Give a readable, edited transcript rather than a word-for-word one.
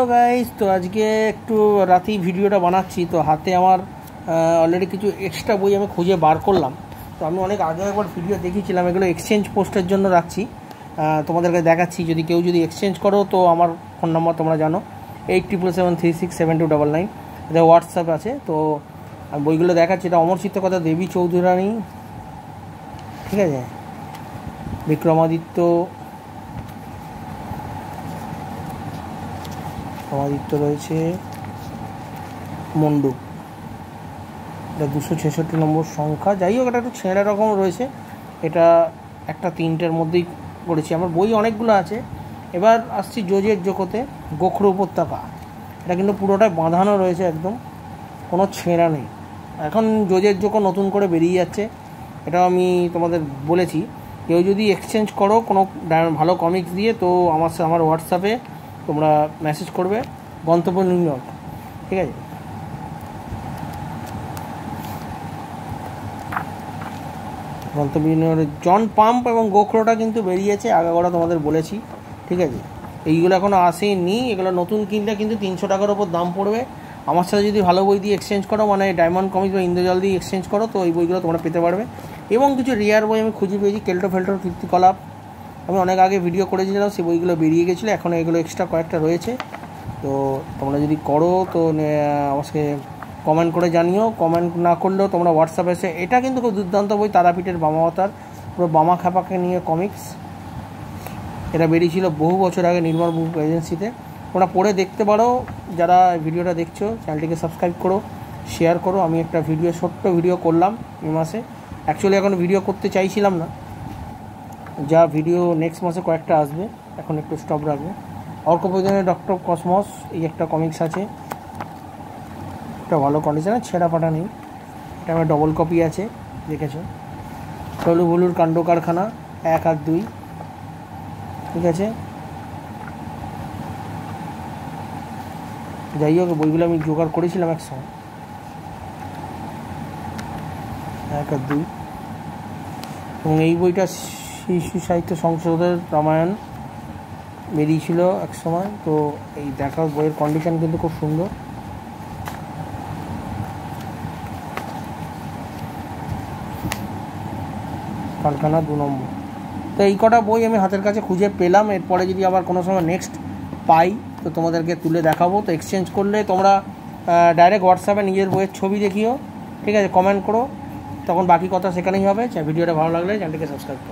তো গাইস, তো আজকে একটু রাতেই ভিডিওটা বানাচ্ছি। তো হাতে আমার অলরেডি কিছু এক্সট্রা বই আমি খুঁজে বার করলাম। তো আমি অনেক আগে একবার ভিডিও দেখিয়েছিলাম, এগুলো এক্সচেঞ্জ পোস্টের জন্য রাখছি, তোমাদেরকে দেখাচ্ছি। যদি এক্সচেঞ্জ করো তো আমার ফোন নাম্বার তোমরা জানো, 8777367299, এটা হোয়াটসঅ্যাপ আছে। তো আমি বইগুলো দেখাচ্ছি। এটা অমর চিত্রকথা, দেবী চৌধুরানী, ঠিক আছে, বিক্রমাদিত্য রয়েছে, মন্ডু, এটা 266 নম্বর সংখ্যা। যাই হোক, এটা একটু ছেঁড়া রকম রয়েছে। এটা একটা 3টের মধ্যেই পড়েছি। আমার বই অনেকগুলো আছে। এবার আসছি জোজের জোকোতে, গোখরো উপত্যকা। এটা কিন্তু পুরোটাই বাঁধানো রয়েছে, একদম কোনো ছেঁড়া নেই। এখন জোজের জোকো নতুন করে বেরিয়ে যাচ্ছে, এটাও আমি তোমাদের বলেছি। কেউ যদি এক্সচেঞ্জ করো কোনো ভালো কমিক্স দিয়ে, তো আমার হোয়াটসঅ্যাপে তোমরা মেসেজ করবে, গন্তব্য নিউ ইয়র্ক, ঠিক আছে। গন্তব্য নিউ ইয়র্কের জন পাম্প এবং গোখরোটা কিন্তু বেরিয়েছে, আগাগোড়া তোমাদের বলেছি, ঠিক আছে। এইগুলো এখনও আসেনি, এগুলো নতুন কিনলে কিন্তু 300 টাকার ওপর দাম পড়বে। আমার সাথে যদি ভালো বই দিয়ে এক্সচেঞ্জ করো, মানে ডায়মন্ড কমিক্স বা ইন্দ্রজাল দিয়ে এক্সচেঞ্জ করো, তো এই বইগুলো তোমরা পেতে পারবে। এবং কিছু রেয়ার বই আমি খুঁজে পেয়েছি, কেল্টো ফেল্টোর কীর্তিকলাপ, আমি অনেক আগে ভিডিও করেছিলাম, সেই বইগুলো বেরিয়ে গেছিলো, এখন এগুলো এক্সট্রা কয়েকটা রয়েছে। তো তোমরা যদি করো তো আমাকে কমেন্ট করে জানিও। কমেন্ট না করলেও তোমরা হোয়াটসঅ্যাপে এসে, এটা কিন্তু খুব দুর্দান্ত বই, তারাপীঠের বামাবতার, পুরো বামা খাপাকে নিয়ে কমিক্স। এটা বেরিয়েছিল বহু বছর আগে নির্মল বুক এজেন্সিতে, তোমরা পড়ে দেখতে পারো। যারা ভিডিওটা দেখছো, চ্যানেলটিকে সাবস্ক্রাইব করো, শেয়ার করো। আমি একটা ছোট্ট ভিডিও করলাম এই মাসে। অ্যাকচুয়ালি এখন ভিডিও করতে চাইছিলাম না, যা ভিডিও নেক্সট মাসে কয়েকটা আসবে, এখন একটু স্টপ রাখবো। অর্ক প্রয়োজনের ডক্টর কসমস, এই একটা কমিক্স আছে, একটা ভালো কন্ডিশনে, ছেঁড়া ফাটা নেই। এটা আমার ডবল কপি আছে, দেখেছো। টলু ভুলুর কাণ্ড কারখানা 1 আর 2, ঠিক আছে। যাই হোক, বইগুলো আমি জোগাড় করেছিলাম একসময়, 1 আর 2। এবং এই বইটা শিশু সাহিত্য সংসদের রামায়ণ বেরিয়েছিল এক সময়। তো এই দেখার বইয়ের কন্ডিশন কিন্তু খুব সুন্দর। কারখানা 2 নম্বর। তো এই কটা বই আমি হাতের কাছে খুঁজে পেলাম। এরপরে যদি আবার কোনো সময় নেক্সট পাই তো তোমাদেরকে তুলে দেখাবো। তো এক্সচেঞ্জ করলে তোমরা ডাইরেক্ট হোয়াটসঅ্যাপে নিজের বইয়ের ছবি দেখিও, ঠিক আছে, কমেন্ট করো, তখন বাকি কথা সেখানেই হবে। ভিডিওটা ভালো লাগলে চ্যানেলটিকে সাবস্ক্রাইব করো।